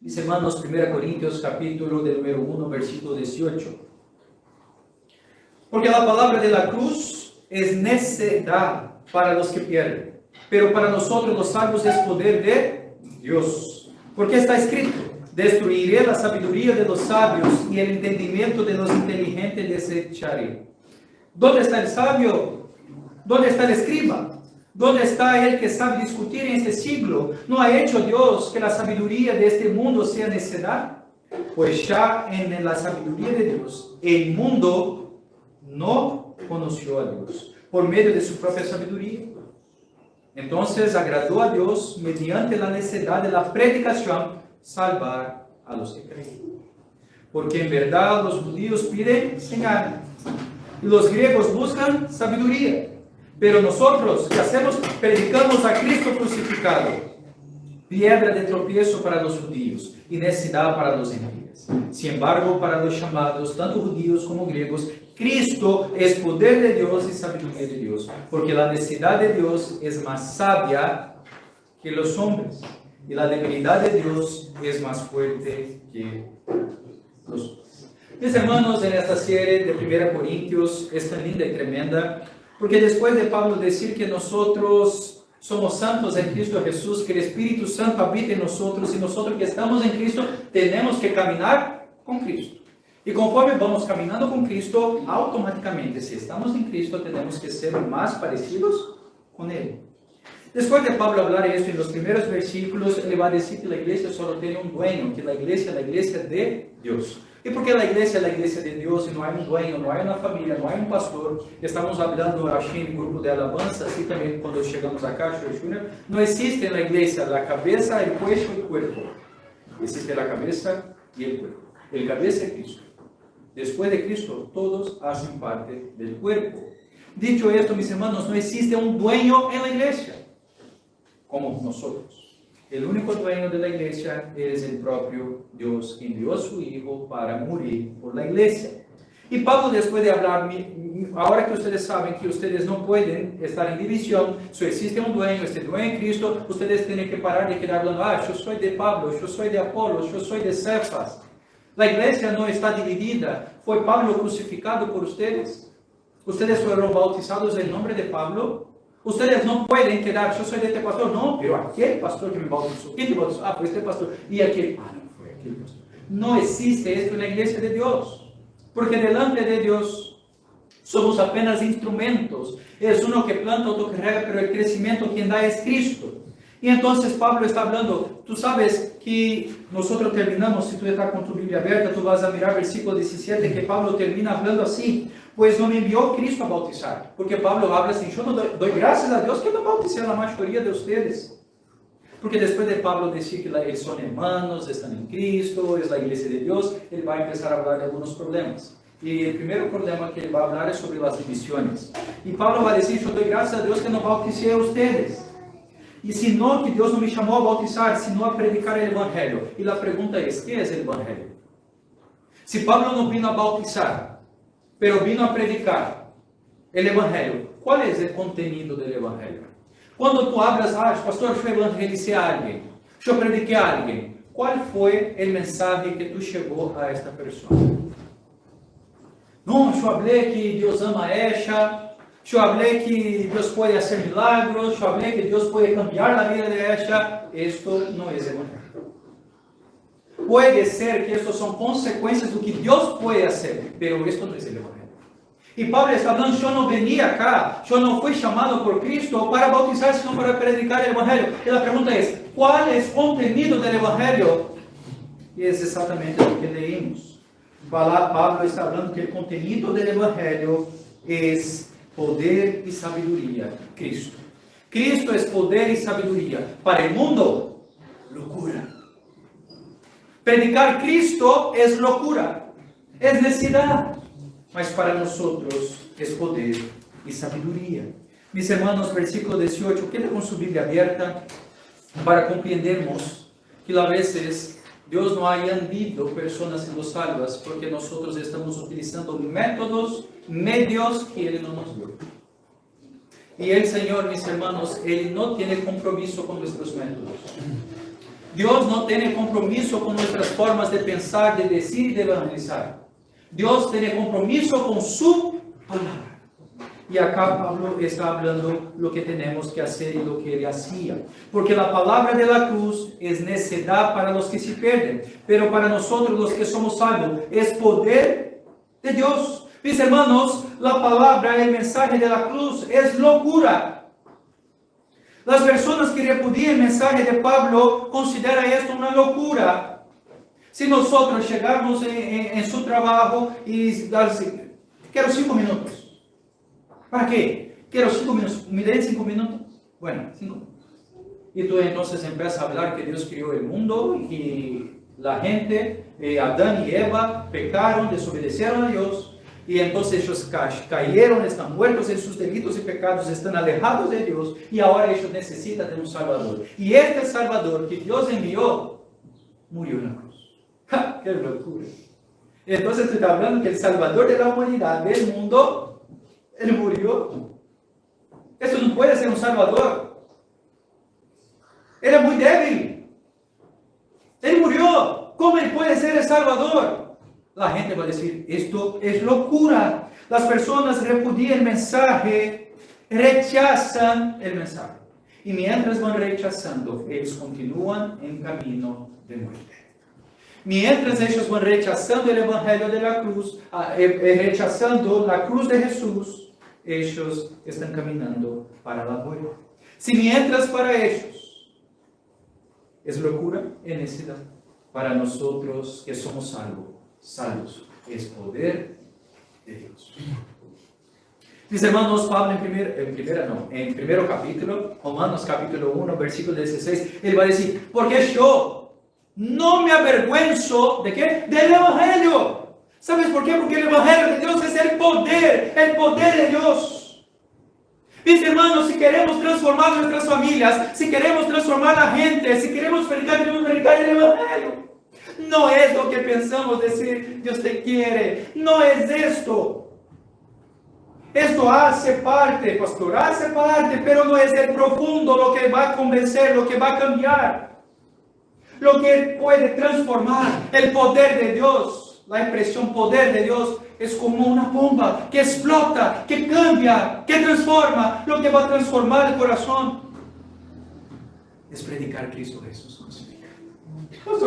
Mis hermanos, 1 Corintios capítulo del número 1, versículo 18. Porque la palabra de la cruz es necedad para los que pierden, pero para nosotros los salvos es poder de Dios. Porque está escrito: destruiré la sabiduría de los sabios y el entendimiento de los inteligentes desecharé. ¿Dónde está el sabio? ¿Dónde está el escriba? ¿Dónde está el que sabe discutir en este siglo? ¿No ha hecho Dios que la sabiduría de este mundo sea necedad? Pues ya en la sabiduría de Dios, el mundo no conoció a Dios por medio de su propia sabiduría. Entonces agradó a Dios, mediante la necedad de la predicación, salvar a los que creen. Porque en verdad los judíos piden señal y los griegos buscan sabiduría. Pero nosotros, ¿qué hacemos? Predicamos a Cristo crucificado, piedra de tropiezo para los judíos y necedad para los gentiles. Sin embargo, para los llamados, tanto judíos como griegos, Cristo es poder de Dios y sabiduría de Dios, porque la necedad de Dios es más sabia que los hombres, y la debilidad de Dios es más fuerte que los hombres. Mis hermanos, en esta serie de 1 Corintios es tan linda y tremenda, porque después de Pablo decir que nosotros somos santos en Cristo Jesús, que el Espíritu Santo habita en nosotros, y nosotros que estamos en Cristo tenemos que caminar con Cristo. Y conforme vamos caminando con Cristo, automáticamente, si estamos en Cristo, tenemos que ser más parecidos con Él. Después de Pablo hablar esto en los primeros versículos, él va a decir que la iglesia solo tiene un dueño, que la iglesia es la iglesia de Dios. ¿Y por qué la iglesia es la iglesia de Dios y no hay un dueño, no hay una familia, no hay un pastor? Estamos hablando aquí en el grupo de alabanza, así también cuando llegamos acá, no existe en la iglesia la cabeza, el cuello y el cuerpo. Existe la cabeza y el cuerpo. El cabeza es Cristo. Después de Cristo, todos hacen parte del cuerpo. Dicho esto, mis hermanos, no existe un dueño en la iglesia, como nosotros. El único dueño de la iglesia es el propio Dios, que envió a su Hijo para morir por la iglesia. Y Pablo, después de hablar, ahora que ustedes saben que ustedes no pueden estar en división, si existe un dueño, este dueño en Cristo, ustedes tienen que parar de quedar hablando: yo soy de Pablo, yo soy de Apolo, yo soy de Cefas. La iglesia no está dividida. ¿Fue Pablo crucificado por ustedes? ¿Ustedes fueron bautizados en nombre de Pablo? Ustedes no pueden quedar: yo soy de este pastor. No, pero aquel pastor que me bautizó. ¿Quién te bautizó? Pues este pastor. Y aquel. No fue aquel pastor. No existe esto en la iglesia de Dios. Porque delante de Dios somos apenas instrumentos. Es uno que planta, otro que riega, pero el crecimiento quien da es Cristo. Y entonces Pablo está hablando. Tú sabes que nosotros terminamos, si tú estás con tu Biblia abierta, tú vas a mirar versículo 17, que Pablo termina hablando así: pues no me envió Cristo a bautizar. Porque Pablo habla así: yo no doy gracias a Dios que no bauticé a la mayoría de ustedes. Porque después de Pablo decir que son hermanos, están en Cristo, es la iglesia de Dios, él va a empezar a hablar de algunos problemas. Y el primer problema que él va a hablar es sobre las divisiones. Y Pablo va a decir: yo doy gracias a Dios que no bauticé a ustedes. Y si no, que Dios no me llamó a bautizar, sino a predicar el Evangelio. Y la pregunta es: ¿qué es el Evangelio? Si Pablo no vino a bautizar, pero vino a predicar el Evangelio, ¿cuál es el contenido del Evangelio? Cuando tú hablas: pastor, yo evangelicé a alguien, yo prediqué a alguien, ¿cuál fue el mensaje que tú llevó a esta persona? No, yo hablé que Dios ama a ella, yo hablé que Dios puede hacer milagros, yo hablé que Dios puede cambiar la vida de ella. Esto no es Evangelio. Puede ser que esto son consecuencias de lo que Dios puede hacer, pero esto no es el Evangelio. Y Pablo está hablando: yo no vení acá, yo no fui llamado por Cristo para bautizar, sino para predicar el Evangelio. Y la pregunta es: ¿cuál es el contenido del Evangelio? Y es exactamente lo que leímos. Pablo está hablando que el contenido del Evangelio es poder y sabiduría. Cristo. Cristo es poder y sabiduría. Para el mundo, locura. Predicar Cristo es locura, es necedad. Mas para nosotros es poder y sabiduría. Mis hermanos, versículo 18, quede con su Biblia abierta para comprendermos que a veces Dios no ha añadido personas siendo salvas porque nosotros estamos utilizando métodos, medios que Él no nos dio. Y el Señor, mis hermanos, Él no tiene compromiso con nuestros métodos. Dios no tiene compromiso con nuestras formas de pensar, de decir y de evangelizar. Dios tiene compromiso con su palabra. Y acá Pablo está hablando lo que tenemos que hacer y lo que él hacía. Porque la palabra de la cruz es necedad para los que se pierden, pero para nosotros los que somos salvos es poder de Dios. Mis hermanos, la palabra, el mensaje de la cruz es locura. Las personas que repudian el mensaje de Pablo consideran esto una locura. Si nosotros llegamos en su trabajo y darse, quiero 5 minutos. ¿Para qué? Quiero 5 minutos. ¿Me den 5 minutos? Bueno, 5 minutos. Y tú entonces empiezas a hablar que Dios creó el mundo y la gente, Adán y Eva, pecaron, desobedecieron a Dios. Y entonces ellos cayeron, están muertos en sus delitos y pecados, están alejados de Dios. Y ahora ellos necesitan de un Salvador. Y este Salvador que Dios envió, murió en la cruz. ¡Ja! ¡Qué locura! Entonces tú estás hablando que el Salvador de la humanidad, del mundo, Él murió. Eso no puede ser un Salvador. Era muy débil. Él murió. ¿Cómo Él puede ser el Salvador? La gente va a decir, esto es locura. Las personas repudian el mensaje, rechazan el mensaje. Y mientras van rechazando, ellos continúan en camino de muerte. Mientras ellos van rechazando el evangelio de la cruz, rechazando la cruz de Jesús, ellos están caminando para la muerte. Si mientras para ellos es locura, es necesidad. Para nosotros que somos salvos, es poder de Dios. Mis hermanos, Pablo en primero capítulo, Romanos capítulo 1, versículo 16, él va a decir, porque yo no me avergüenzo, ¿de qué? Del evangelio. ¿Sabes por qué? Porque el evangelio de Dios es el poder de Dios. Mis hermanos, si queremos transformar nuestras familias, si queremos transformar a la gente, si queremos predicar el evangelio, no es lo que pensamos decir, Dios te quiere, no es esto. Esto hace parte, pastor, hace parte, pero no es el profundo lo que va a convencer, lo que va a cambiar. Lo que puede transformar el poder de Dios, la expresión poder de Dios es como una bomba que explota, que cambia, que transforma. Lo que va a transformar el corazón es predicar Cristo Jesús crucificado.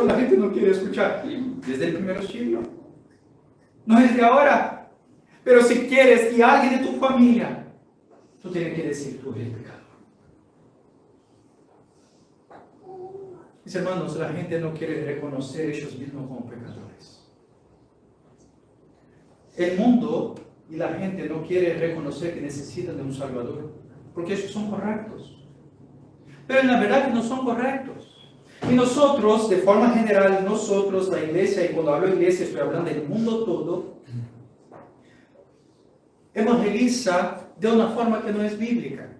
La gente no quiere escuchar desde el primer siglo, no es de ahora. Pero si quieres que alguien de tu familia, tú tienes que decir, tú eres pecador. Mis hermanos, la gente no quiere reconocer ellos mismos como pecadores. El mundo y la gente no quiere reconocer que necesitan de un Salvador, porque ellos son correctos. Pero en la verdad que no son correctos. Y nosotros, de forma general, nosotros, la iglesia, y cuando hablo de iglesia estoy hablando del mundo todo, evangeliza de una forma que no es bíblica.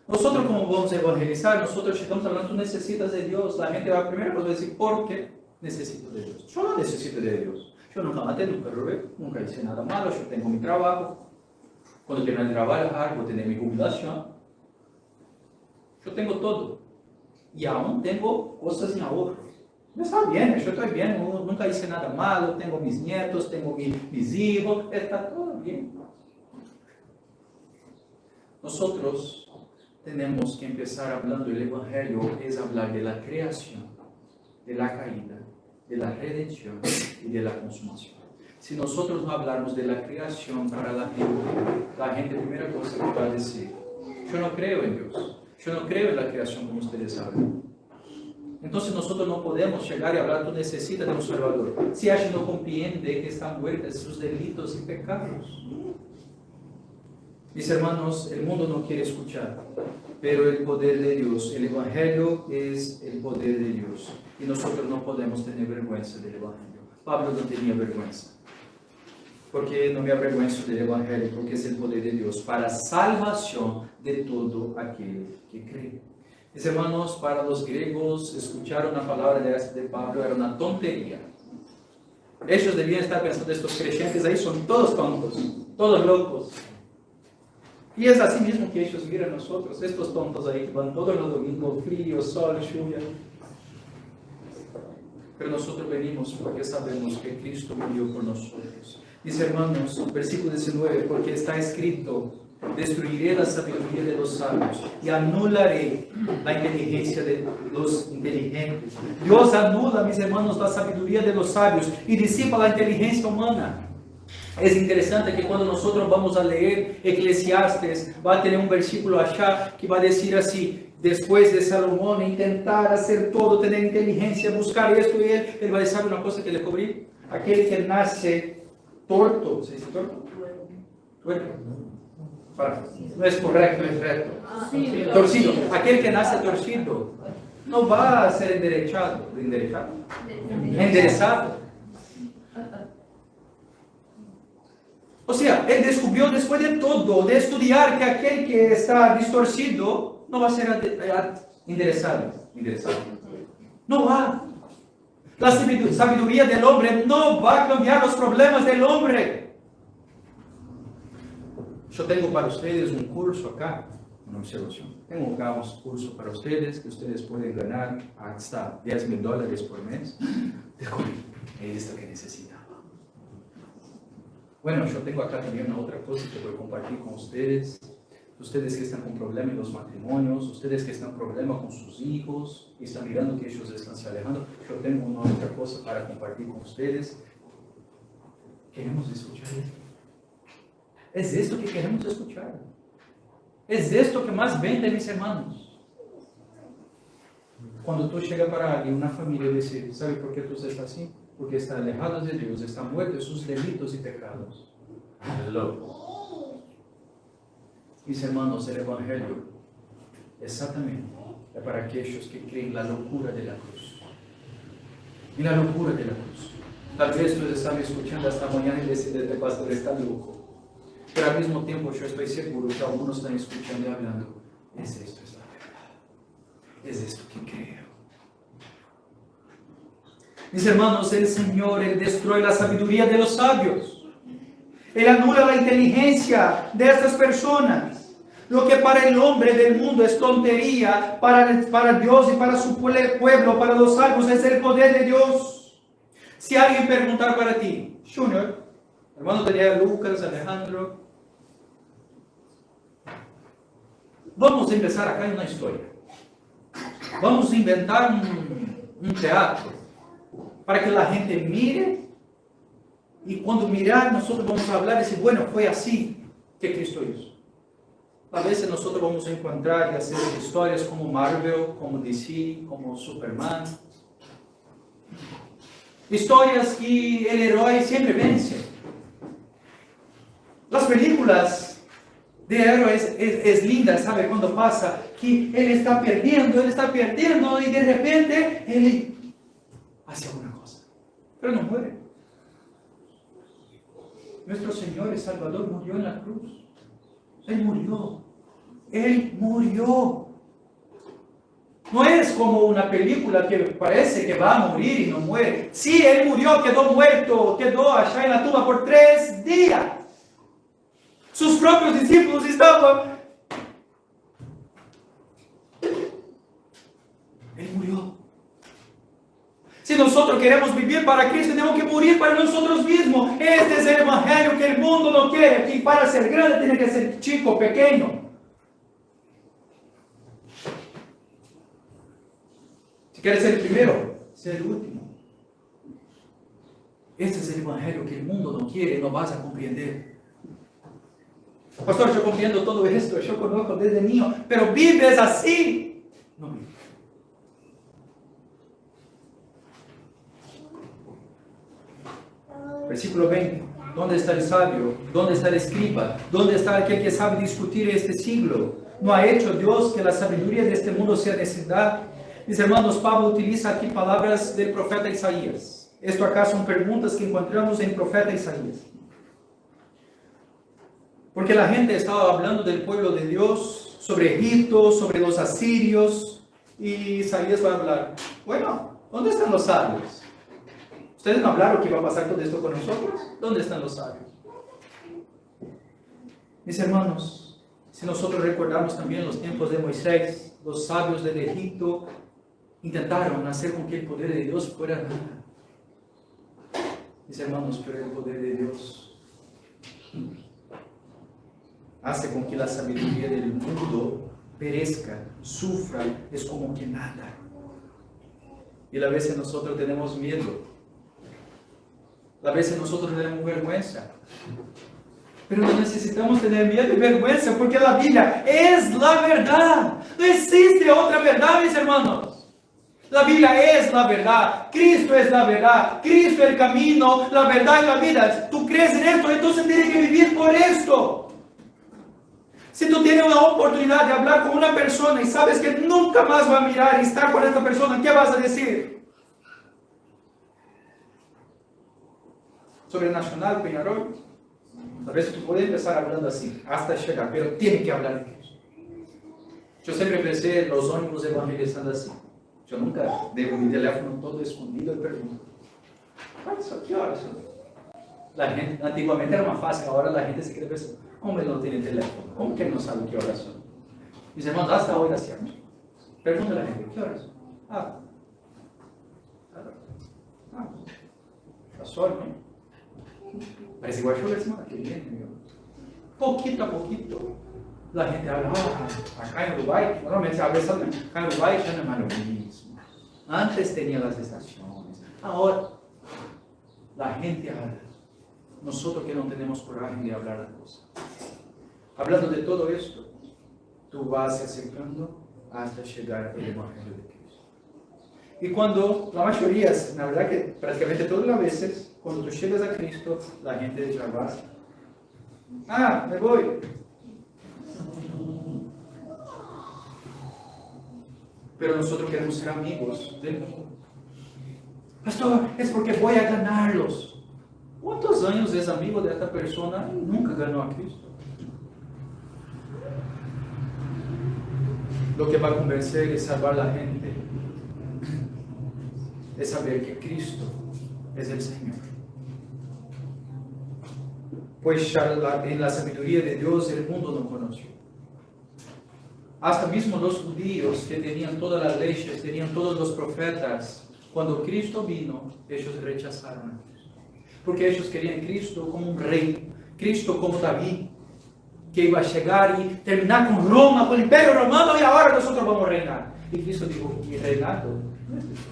Nosotros, como vamos a evangelizar, nosotros estamos hablando, tú necesitas de Dios. La gente va a primero a decir, ¿por qué necesito de Dios? Yo no necesito de Dios. Yo nunca maté, nunca robé, nunca hice nada malo, yo tengo mi trabajo. Cuando termine de trabajar, voy a tener mi jubilación. Yo tengo todo. Y aún tengo cosas en ahorro. Está bien, yo estoy bien, nunca hice nada malo, tengo mis nietos, tengo mis hijos, está todo bien. Nosotros tenemos que empezar hablando del Evangelio, es hablar de la creación, de la caída, de la redención y de la consumación. Si nosotros no hablamos de la creación para la gente primera cosa que va a decir, yo no creo en Dios, yo no creo en la creación como ustedes saben. Entonces nosotros no podemos llegar y hablar, tú necesitas de un Salvador, si ella no comprende que están muertos sus delitos y pecados. Mis hermanos, el mundo no quiere escuchar, pero el poder de Dios, el Evangelio es el poder de Dios. Y nosotros no podemos tener vergüenza del Evangelio. Pablo no tenía vergüenza. Porque no me avergüenzo del Evangelio, porque es el poder de Dios para salvación de todo aquel que cree. Mis hermanos, para los griegos, escuchar una palabra de Pablo era una tontería. Ellos debían estar pensando, estos creyentes ahí son todos tontos, todos locos. Y es así mismo que ellos miran a nosotros, estos tontos ahí que van todos los domingos, frío, sol, lluvia. pero nosotros venimos porque sabemos que Cristo murió por nosotros. Mis hermanos, versículo 19, porque está escrito, destruiré la sabiduría de los sabios y anularé la inteligencia de los inteligentes. Dios anula, mis hermanos, la sabiduría de los sabios y disipa la inteligencia humana. Es interesante que cuando nosotros vamos a leer Eclesiastes, va a tener un versículo allá que va a decir así, después de Salomón intentar hacer todo, tener inteligencia, buscar esto y él va a decir, ¿sabe una cosa que le cubrí? Aquel que nace torto, ¿se dice torto? Tuerto. No es correcto, es recto. Torcido. Aquel que nace torcido no va a ser enderezado. O sea, él descubrió después de todo, de estudiar, que aquel que está distorcido no va a ser enderezado. No va. La sabiduría del hombre no va a cambiar los problemas del hombre. Yo tengo para ustedes un curso acá, una observación. Tengo acá un curso para ustedes que ustedes pueden ganar hasta $10,000 por mes. Es esto que necesitan. Bueno, yo tengo acá también una otra cosa que voy a compartir con ustedes. Ustedes que están con problemas en los matrimonios, ustedes que están con problemas con sus hijos y están mirando que ellos están se alejando, yo tengo una otra cosa para compartir con ustedes. Queremos escuchar esto. Es esto que queremos escuchar. Es esto que más vende, mis hermanos. Cuando tú llegas para alguien, una familia, y dices, ¿sabe por qué tú estás así? Porque está alejado de Dios, está muerto de sus delitos y pecados. Hello. Mis hermanos, el Evangelio exactamente es para aquellos que creen la locura de la cruz. Y la locura de la cruz. Tal vez tú estás escuchando esta mañana y dices, el pastor está loco. Pero al mismo tiempo yo estoy seguro que algunos están escuchando y hablando, es esto, es la verdad. Es esto que creo. Mis hermanos, el Señor, Él destruye la sabiduría de los sabios. Él anula la inteligencia de estas personas. Lo que para el hombre del mundo es tontería, para Dios y para su pueblo, para los salvos, es el poder de Dios. Si alguien preguntar para ti, Junior, hermano de Lucas, Alejandro, vamos a empezar acá en una historia. Vamos a inventar un teatro para que la gente mire y cuando mirar nosotros vamos a hablar y decir, bueno, fue así que Cristo hizo. A veces nosotros vamos a encontrar y hacer historias como Marvel, como DC, como Superman. Historias que el héroe siempre vence. Las películas de héroes es linda, ¿sabe? Cuando pasa que él está perdiendo y de repente él hace alguna cosa, pero no muere. Nuestro Señor y Salvador murió en la cruz. Él murió. No es como una película que parece que va a morir y no muere. Sí, Él murió, quedó muerto, quedó allá en la tumba por 3 días. Sus propios discípulos estaban. Él murió. Si nosotros queremos vivir para Cristo, tenemos que morir para nosotros mismos. Este es el evangelio que el mundo no quiere. Que para ser grande tiene que ser chico, pequeño. Si quieres ser el primero, ser el último. Este es el evangelio que el mundo no quiere, no vas a comprender. Pastor, yo comprendo todo esto, yo conozco desde niño, pero vives así. No vives. Versículo 20. ¿Dónde está el sabio? ¿Dónde está el escriba? ¿Dónde está aquel que sabe discutir este siglo? ¿No ha hecho Dios que la sabiduría de este mundo sea necesidad? Mis hermanos, Pablo utiliza aquí palabras del profeta Isaías. Esto acá son preguntas que encontramos en el profeta Isaías. Porque la gente estaba hablando del pueblo de Dios, sobre Egipto, sobre los asirios, y Isaías va a hablar, bueno, ¿dónde están los sabios? ¿Ustedes no hablaron que iba a pasar todo esto con nosotros? ¿Dónde están los sabios? Mis hermanos, si nosotros recordamos también los tiempos de Moisés, los sabios del Egipto, intentaron hacer con que el poder de Dios fuera nada. Mis hermanos, pero el poder de Dios hace con que la sabiduría del mundo perezca, sufra, es como que nada. Y a veces nosotros tenemos miedo. A veces nosotros tenemos vergüenza. Pero no necesitamos tener miedo y vergüenza porque la Biblia es la verdad. No existe otra verdad, mis hermanos. La Biblia es la verdad. Cristo es la verdad. Cristo es el camino, la verdad y la vida. Tú crees en esto, entonces tienes que vivir por esto. Si tú tienes una oportunidad de hablar con una persona y sabes que nunca más va a mirar y estar con esta persona, ¿qué vas a decir? Sobrenacional, Peñarol. A veces tú puedes empezar hablando así, hasta llegar, pero tienes que hablar de Cristo. Yo siempre pensé en los ónibus evangelizando así. Yo nunca dejo mi teléfono todo escondido y pregunto, ¿qué horas son? La gente, antiguamente era más fácil, ahora la gente se quiere pensar, ¿cómo él no tiene teléfono? ¿Cómo que él no sabe qué horas son? Mis hermanos, hasta hoy hacíamos. Pregunta a la gente, ¿qué horas son? Pasó, ¿no? Parece igual yo la semana que viene. Poquito a poquito, la gente habla, acá en Uruguay, normalmente se habla eso, acá en Uruguay ya no es más lo mismo. Antes tenía las estaciones, ahora la gente habla. Nosotros que no tenemos coraje de hablar de cosas. Hablando de todo esto, tú vas acercando hasta llegar al Evangelio de Cristo. Y cuando, la mayoría, la verdad que prácticamente todas las veces, cuando tú llegas a Cristo, la gente ya va, me voy. Pero nosotros queremos ser amigos del mundo. Pastor, es porque voy a ganarlos. ¿Cuántos años es amigo de esta persona y nunca ganó a Cristo? Lo que va a convencer y salvar a la gente es saber que Cristo es el Señor. Pues ya en la sabiduría de Dios el mundo no conoció. Hasta mismo los judíos que tenían todas las leyes, tenían todos los profetas, cuando Cristo vino, ellos rechazaron a Cristo. Porque ellos querían Cristo como un rey, Cristo como David, que iba a llegar y terminar con Roma, con el imperio romano, y ahora nosotros vamos a reinar. Y Cristo dijo, mi reinado no es de esto.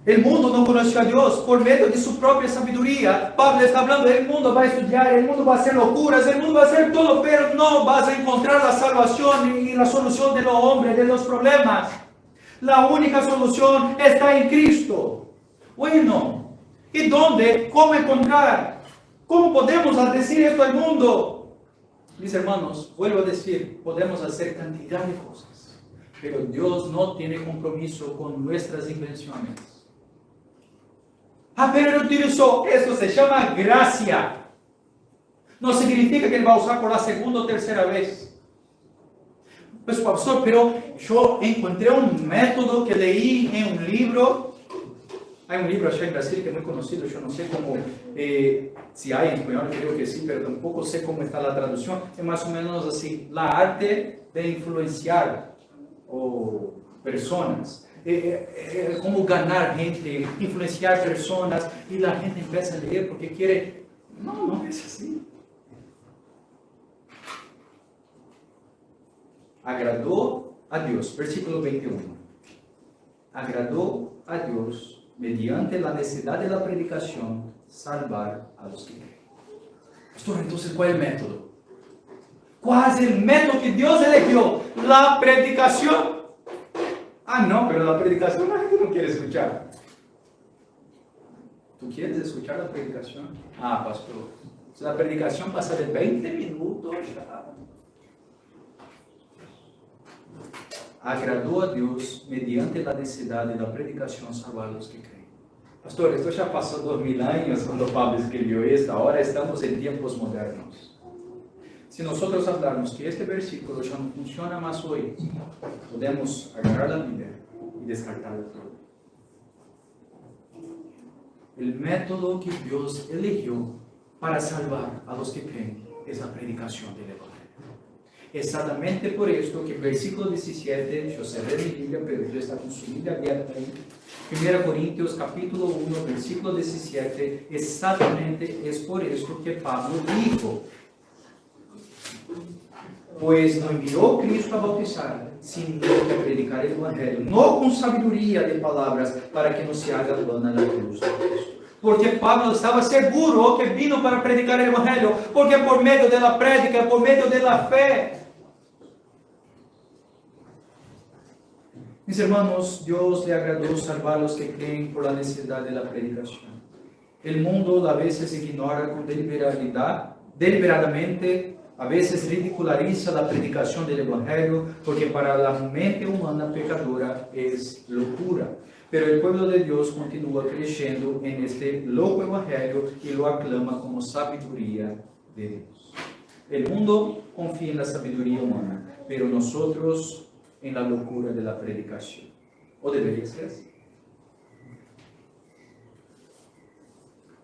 El mundo no conoció a Dios por medio de su propia sabiduría. Pablo está hablando, el mundo va a estudiar, el mundo va a hacer locuras, el mundo va a hacer todo, pero no vas a encontrar la salvación y la solución de los hombres, de los problemas. La única solución está en Cristo. Bueno, ¿y dónde? ¿Cómo encontrar? ¿Cómo podemos decir esto al mundo? Mis hermanos, vuelvo a decir, podemos hacer cantidad de cosas, pero Dios no tiene compromiso con nuestras invenciones. Pero Él utilizó, esto se llama gracia. No significa que Él va a usar por la segunda o tercera vez. Pues pastor, pero yo encontré un método que leí en un libro. Hay un libro allá en Brasil que es muy conocido, yo no sé cómo, si hay en español, creo que sí, pero tampoco sé cómo está la traducción. Es más o menos así, la arte de influenciar personas. Cómo ganar gente, influenciar personas, y la gente empieza a leer porque quiere. No es así. Agradó a Dios, versículo 21. Agradó a Dios mediante la necesidad de la predicación salvar a los que creen. Pastor, entonces, ¿cuál es el método? ¿Cuál es el método que Dios eligió? La predicación. No, pero la predicación la gente no quiere escuchar. ¿Tú quieres escuchar la predicación? Pastor, si la predicación pasa de 20 minutos, ya. Agradó a Dios mediante la necesidad de la predicación salvar a los que creen. Pastor, esto ya pasó 2000 años cuando Pablo escribió esto, ahora estamos en tiempos modernos. Si nosotros hablamos que este versículo ya no funciona más hoy, podemos agarrar la Biblia y descartarlo todo. El método que Dios eligió para salvar a los que creen es la predicación del Evangelio. Exactamente por esto que el versículo 17, yo cerré mi Biblia, pero ya está con su Biblia abierta ahí. 1 Corintios capítulo 1, versículo 17, exactamente es por esto que Pablo dijo: pues no envió Cristo a bautizar, sino que a predicar el Evangelio, no con sabiduría de palabras, para que no se haga vana la cruz de Cristo. Porque Pablo estaba seguro que vino para predicar el Evangelio, porque por medio de la prédica, por medio de la fe. Mis hermanos, Dios le agradó salvar a los que creen por la necesidad de la predicación. El mundo a veces ignora con deliberadamente, a veces ridiculariza la predicación del Evangelio, porque para la mente humana pecadora es locura. Pero el pueblo de Dios continúa creciendo en este loco Evangelio y lo aclama como sabiduría de Dios. El mundo confía en la sabiduría humana, pero nosotros en la locura de la predicación. ¿O debería ser así?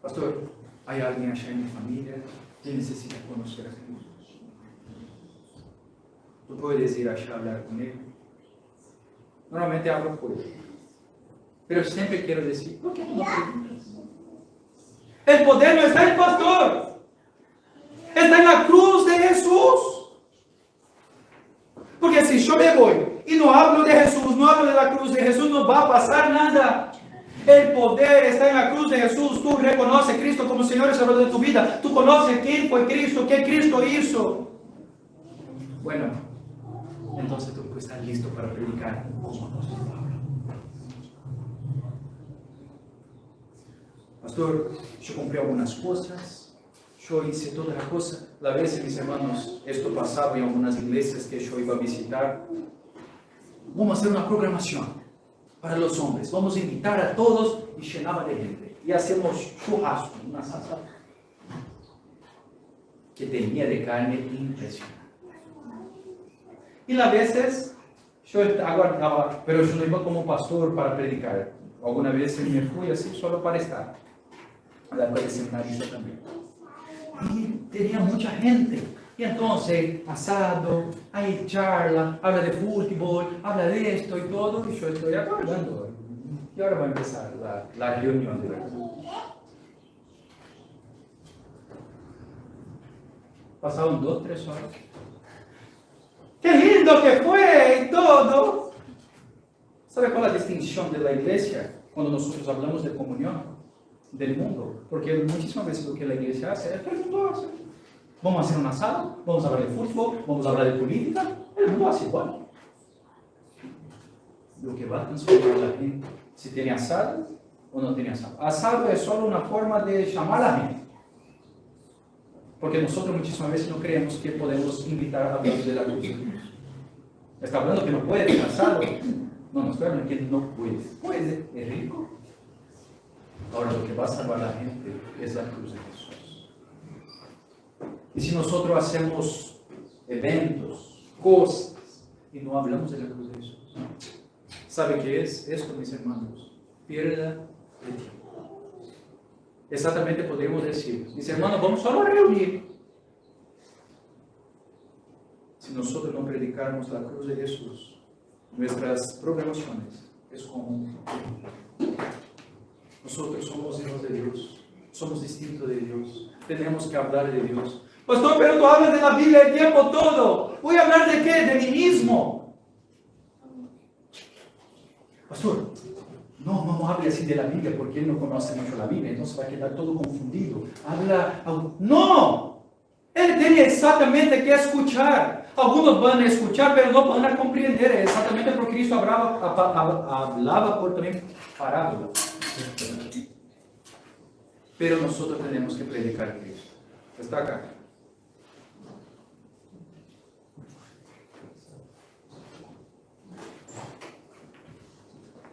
Pastor, ¿hay alguien allá en mi familia que necesita conocer a Jesús? ¿Tú puedes ir allá a hablar con él? Normalmente hablo por él. Pero siempre quiero decir, ¿por qué no preguntas? El poder no está en el pastor. Está en la cruz de Jesús. Porque si yo me voy y no hablo de Jesús, no hablo de la cruz de Jesús, no va a pasar nada. El poder está en la cruz de Jesús. Tú reconoces a Cristo como Señor y Salvador de tu vida. Tú conoces quién fue Cristo, qué Cristo hizo. Bueno, entonces tú estás listo para predicar como apóstol Pablo. Pastor, yo compré algunas cosas. Yo hice toda la cosa. La vez, mis hermanos, esto pasaba en algunas iglesias que yo iba a visitar. Vamos a hacer una programación para los hombres. Vamos a invitar a todos y llenaba de gente. Y hacemos churrasco, una salsa que tenía de carne impresionante. Y a veces yo aguardaba, pero yo no iba como pastor para predicar. Alguna vez me fui así solo para estar. La época de seminarista también. Y tenía mucha gente. Y entonces, asado, hay charla, habla de fútbol, habla de esto y todo, y yo estoy aguardando. Y ahora va a empezar la reunión de verdad. Pasaron 2, 3 horas. ¡Qué lindo que fue! Y todo. ¿Sabe cuál es la distinción de la iglesia cuando nosotros hablamos de comunión? Del mundo, porque muchísimas veces lo que la iglesia hace es que el mundo hace. Vamos a hacer un asado, vamos a hablar de fútbol, vamos a hablar de política, el mundo hace igual. Lo que va a transformar a la gente, si tiene asado o no tiene asado. Asado es solo una forma de llamar a la gente, porque nosotros muchísimas veces no creemos que podemos invitar a hablar de la cruz de Dios. Está hablando que no puede tener asado. No estoy hablando que no puede. Puede, es rico. Ahora lo que va a salvar a la gente es la cruz de Jesús. Y si nosotros hacemos eventos, cosas, y no hablamos de la cruz de Jesús, ¿sabe qué es esto, mis hermanos? Pierda de tiempo. Exactamente podemos decir, mis hermanos, vamos solo a reunir. Si nosotros no predicarmos la cruz de Jesús, nuestras programaciones es como nosotros somos hijos de Dios, somos distintos de Dios, tenemos que hablar de Dios. Pastor, pero tú hablas de la Biblia el tiempo todo. ¿Voy a hablar de qué? De mí mismo. Pastor, no hable así de la Biblia porque él no conoce mucho la Biblia, entonces va a quedar todo confundido. No, él tiene exactamente que escuchar. Algunos van a escuchar, pero no van a comprender. Exactamente porque Cristo hablaba por también parábola. Pero nosotros tenemos que predicar a Cristo. Está acá.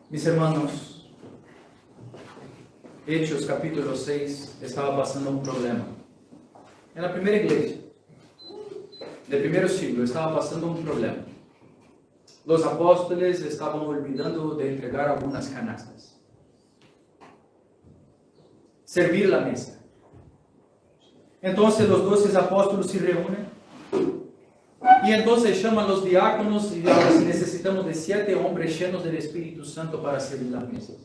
Mis hermanos, Hechos capítulo 6 estaba pasando un problema. En la primera iglesia del primer siglo estaba pasando un problema. Los apóstoles estaban olvidando de entregar algunas canastas. Servir la mesa. Entonces los 12 apóstoles se reúnen Y entonces llaman los diáconos y ahora necesitamos de 7 hombres llenos del Espíritu Santo para servir las mesas.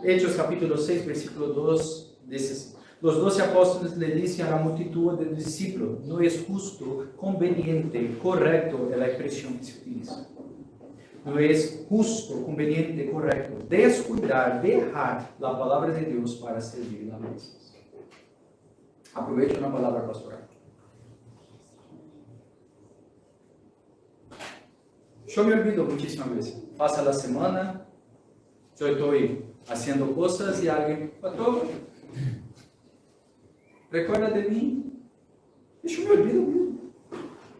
Hechos capítulo 6, versículo 2, dice: los 12 apóstoles le dicen a la multitud de discípulos, no es justo, conveniente, correcto, es la expresión que se utiliza. No es justo, conveniente, correcto, descuidar, dejar la palabra de Dios para servir las mesas. Aprovecho una palabra pastoral. Yo me olvido muchísimas veces. Pasa la semana, yo estoy haciendo cosas y alguien, pastor, ¿recuerda de mí? Y yo me olvido.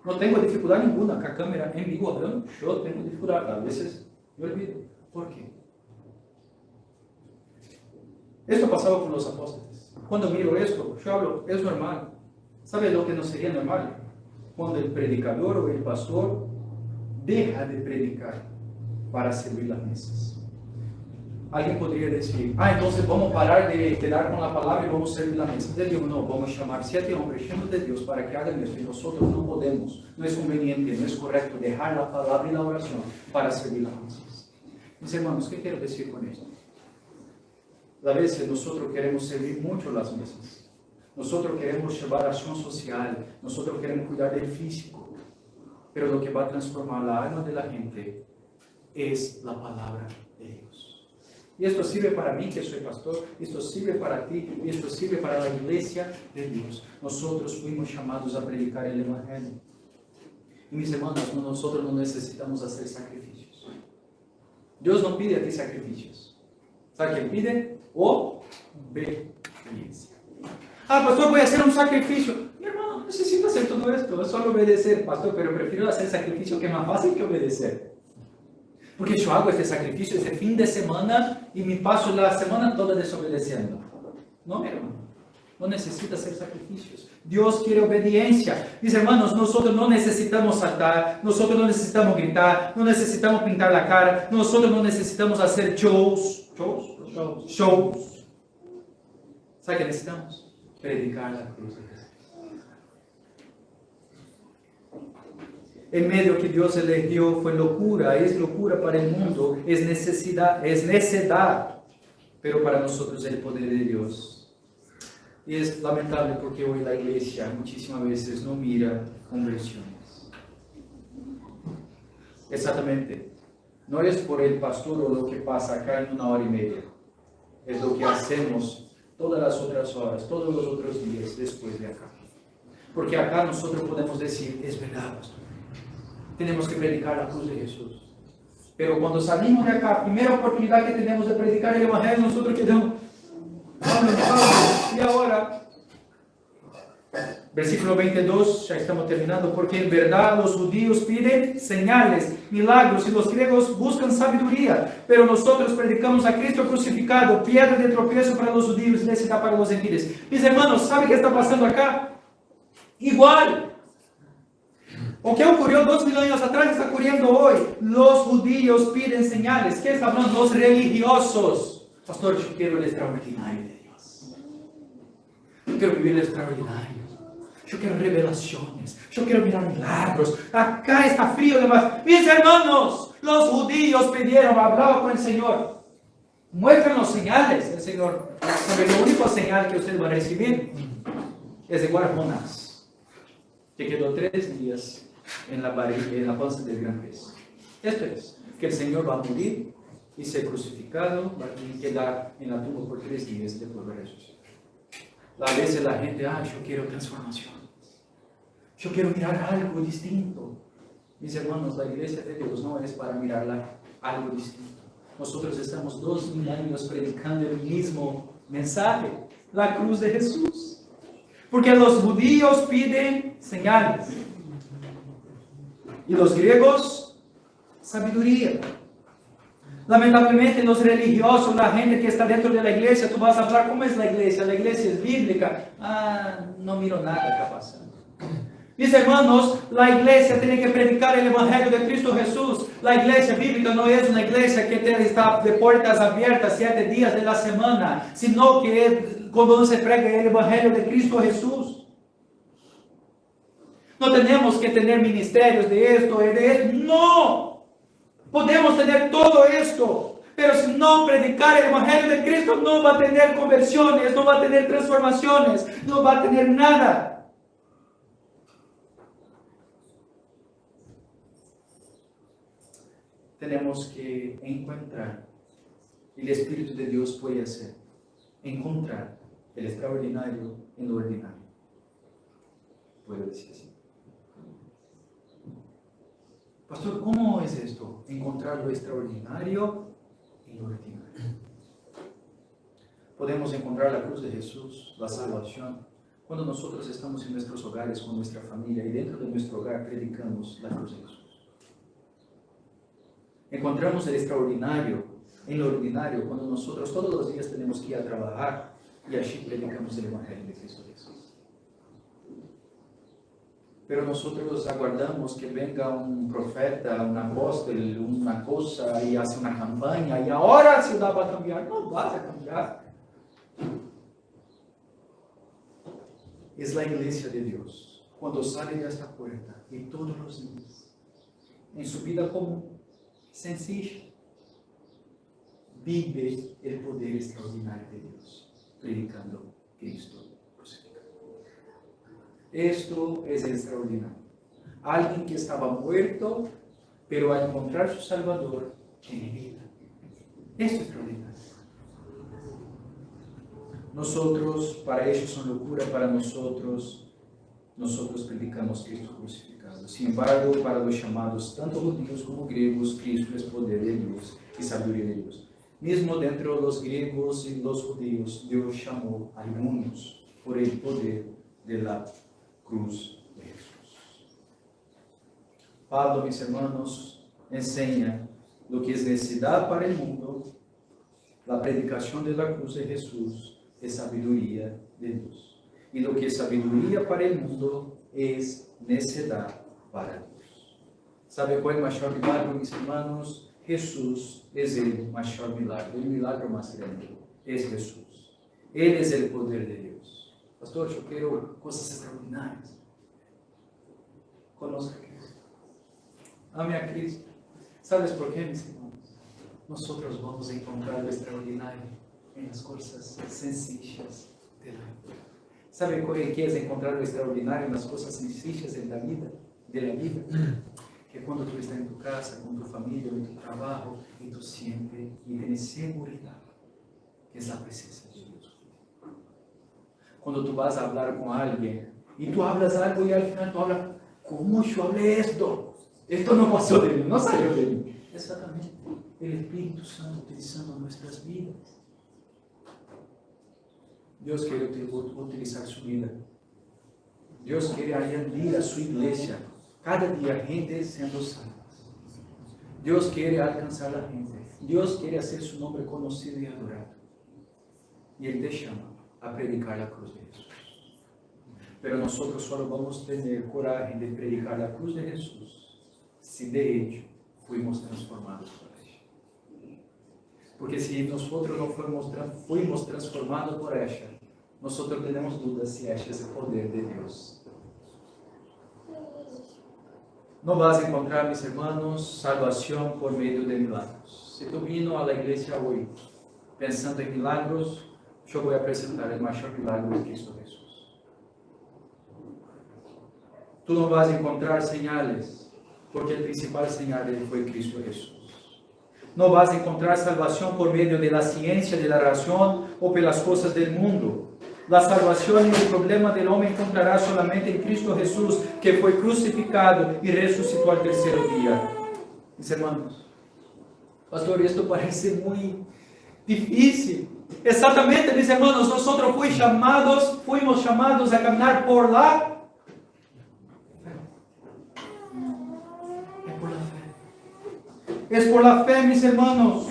No tengo dificultad ninguna con la cámara en vivo hablando. Yo tengo dificultad, a veces me olvido. ¿Por qué? Esto pasaba con los apóstoles. Cuando miro esto, yo hablo, es normal. ¿Sabe lo que no sería normal? Cuando el predicador o el pastor deja de predicar para servir las mesas. Alguien podría decir, entonces vamos a parar de dar con la palabra y vamos a servir la mesa. Yo digo, no, vamos a llamar 7 hombres llenos de Dios para que hagan esto y nosotros no podemos, no es conveniente, no es correcto dejar la palabra y la oración para servir las mesas. Mis hermanos, ¿qué quiero decir con esto? A veces nosotros queremos servir mucho las mesas, nosotros queremos llevar acción social, nosotros queremos cuidar del físico, pero lo que va a transformar la alma de la gente es la palabra de Dios. Y esto sirve para mí, que soy pastor, esto sirve para ti, y esto sirve para la iglesia de Dios. Nosotros fuimos llamados a predicar el Evangelio. Y mis hermanos, nosotros no necesitamos hacer sacrificios. Dios no pide a ti sacrificios. ¿Sabe qué pide? Obediencia. Pastor, voy a hacer un sacrificio. Mi hermano, no necesito hacer todo esto, es solo obedecer, pastor, pero prefiero hacer sacrificio que es más fácil que obedecer. Porque yo hago este sacrificio este fin de semana y me paso la semana toda desobedeciendo. No, mi hermano, no necesita hacer sacrificios. Dios quiere obediencia. Mis hermanos, nosotros no necesitamos saltar, nosotros no necesitamos gritar, no necesitamos pintar la cara, nosotros no necesitamos hacer shows. ¿Sabe qué necesitamos? Predicar la cruz de Jesús. El medio que Dios eligió fue locura, es locura para el mundo, es necedad, pero para nosotros es el poder de Dios. Y es lamentable porque hoy la iglesia muchísimas veces no mira conversiones. Exactamente, no es por el pastor o lo que pasa acá en 1 hora y media, es lo que hacemos todas las otras horas, todos los otros días después de acá. Porque acá nosotros podemos decir, es verdad, pastor. Tenemos que predicar la cruz de Jesús. Pero cuando salimos de acá, primera oportunidad que tenemos de predicar el Evangelio, nosotros quedamos, Pablo, y ahora, versículo 22, ya estamos terminando, porque en verdad los judíos piden señales, milagros, y los griegos buscan sabiduría, pero nosotros predicamos a Cristo crucificado, piedra de tropiezo para los judíos, necedad para los gentiles. Mis hermanos, ¿saben qué está pasando acá? Igual. O que ocurrió 2000 años atrás está ocurriendo hoy. Los judíos piden señales. ¿Qué está hablando? Los religiosos. Pastor, yo quiero el extraordinario de Dios. Yo quiero vivir el extraordinario. Yo quiero revelaciones. Yo quiero mirar milagros. Acá está frío además. Mis hermanos, los judíos pidieron, hablaban con el Señor. Muéstranos señales. El Señor, ¿sabe? La única señal que ustedes van a recibir es igual a Jonás, que quedó 3 días en la panza del gran pez. Esto es, que el Señor va a morir y ser crucificado y quedar en la tumba por 3 días después de resucitar. A veces la gente, yo quiero transformación, yo quiero mirar algo distinto. Mis hermanos, la iglesia de Dios no es para mirar algo distinto. Nosotros estamos 2000 años predicando el mismo mensaje, la cruz de Jesús. Porque los judíos piden señales. Y los griegos, sabiduría. Lamentablemente los religiosos, la gente que está dentro de la iglesia, tú vas a hablar, ¿cómo es la iglesia? La iglesia es bíblica. No miro nada acá pasando. Mis hermanos, la iglesia tiene que predicar el Evangelio de Cristo Jesús. La iglesia bíblica no es una iglesia que está de puertas abiertas 7 días de la semana, sino que es cuando se prega el Evangelio de Cristo Jesús. No tenemos que tener ministerios de esto y de esto. No. Podemos tener todo esto. Pero si no predicar el Evangelio de Cristo, no va a tener conversiones, no va a tener transformaciones, no va a tener nada. Tenemos que encontrar, y el Espíritu de Dios puede hacer, encontrar el extraordinario en lo ordinario. Puedo decir así. Pastor, ¿cómo es esto? Encontrar lo extraordinario en lo ordinario. Podemos encontrar la cruz de Jesús, la salvación, cuando nosotros estamos en nuestros hogares con nuestra familia y dentro de nuestro hogar predicamos la cruz de Jesús. Encontramos el extraordinario en lo ordinario cuando nosotros todos los días tenemos que ir a trabajar y allí predicamos el Evangelio de Cristo Jesús. Pero nosotros aguardamos que venga un profeta, un apóstol, una cosa y hace una campaña y ahora la ciudad va a cambiar. No va a cambiar. Es la iglesia de Dios cuando sale de esta puerta y todos los días en su vida común, sencilla, vive el poder extraordinario de Dios, predicando Cristo crucificado. Esto es extraordinario. Alguien que estaba muerto, pero al encontrar su Salvador, tiene vida. Esto es extraordinario. Nosotros, para ellos son locura, para nosotros predicamos Cristo crucificado. Sin embargo, para los llamados, tanto judíos como griegos, Cristo es poder de Dios y sabiduría de Dios. Mismo dentro de los griegos y los judíos, Dios llamó a algunos por el poder de la cruz de Jesús. Pablo, mis hermanos, enseña lo que es necesidad para el mundo. La predicación de la cruz de Jesús es sabiduría de Dios. Y lo que es sabiduría para el mundo es necedad para Dios. ¿Sabe cuál es el mayor milagro, mis hermanos? Jesús es el mayor milagro, el milagro más grande es Jesús. Él es el poder de Dios. Pastor, yo quiero cosas extraordinarias. Conozca a Cristo. Ame a Cristo. ¿Sabes por qué, mis hermanos? Nosotros vamos a encontrar lo extraordinario en las cosas sencillas de la vida. ¿Sabe qué es encontrar lo extraordinario en las cosas sencillas de la vida? Que cuando tú estás en tu casa, con tu familia, en tu trabajo, y tú sientes y tienes seguridad que es la presencia de Dios. Cuando tú vas a hablar con alguien y tú hablas algo y al final tú hablas, ¿cómo yo hablé esto? Esto no pasó de mí, no salió de mí. Exactamente, el Espíritu Santo utilizando nuestras vidas. Dios quiere utilizar su vida. Dios quiere añadir a su iglesia cada día gente siendo salva. Dios quiere alcanzar a la gente. Dios quiere hacer su nombre conocido y adorado. Y Él te llama a predicar la cruz de Jesús. Pero nosotros solo vamos a tener coraje de predicar la cruz de Jesús si de hecho fuimos transformados por ella. Porque si nosotros no fuimos transformados por ella, nosotros tenemos dudas si ella es el poder de Dios. No vas a encontrar, mis hermanos, salvación por medio de milagros. Si tú vino a la iglesia hoy pensando en milagros, yo voy a presentar el mayor milagro de Cristo Jesús. Tú no vas a encontrar señales, porque el principal señal de él fue Cristo Jesús. No vas a encontrar salvación por medio de la ciencia, de la razón o por las cosas del mundo. La salvación y el problema del hombre encontrará solamente en Cristo Jesús, que fue crucificado y resucitó al tercer día. Mis hermanos, pastor, esto parece muy difícil. Exactamente, mis hermanos, nosotros fuimos llamados a caminar por la Es por la fe, mis hermanos,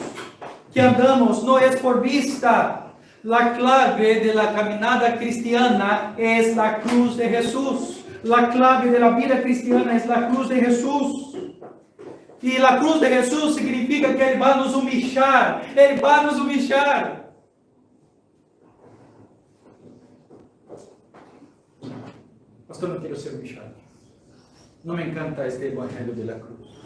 que andamos, no es por vista. La clave de la caminada cristiana es la cruz de Jesús. La clave de la vida cristiana es la cruz de Jesús. Y la cruz de Jesús significa que Él va a nos humillar. Él va a nos humillar. Pastor, no quiero ser humillado. No me encanta este evangelio de la cruz.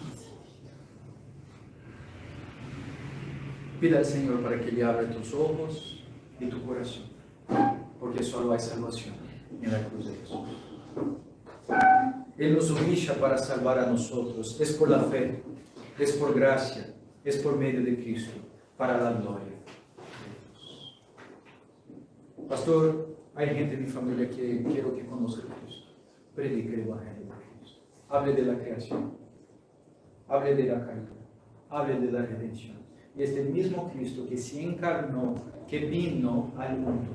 Pida al Señor para que le abra tus ojos y tu corazón, porque solo hay salvación en la cruz de Jesús. Él nos humilla para salvar a nosotros. Es por la fe, es por gracia, es por medio de Cristo, para la gloria de Dios. Pastor, hay gente en mi familia que quiero que conozca a Cristo. Predique el evangelio de Cristo. Hable de la creación, hable de la caída, hable de la redención. Y este mismo Cristo que se encarnó, que vino al mundo,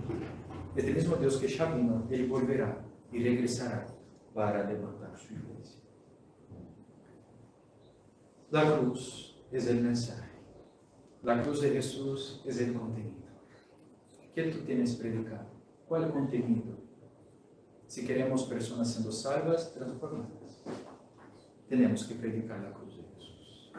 este mismo Dios que ya vino, Él volverá y regresará para levantar su iglesia. La cruz es el mensaje. La cruz de Jesús es el contenido. ¿Qué tú tienes predicado? ¿Cuál contenido? Si queremos personas siendo salvas, transformadas, tenemos que predicar la cruz de Jesús.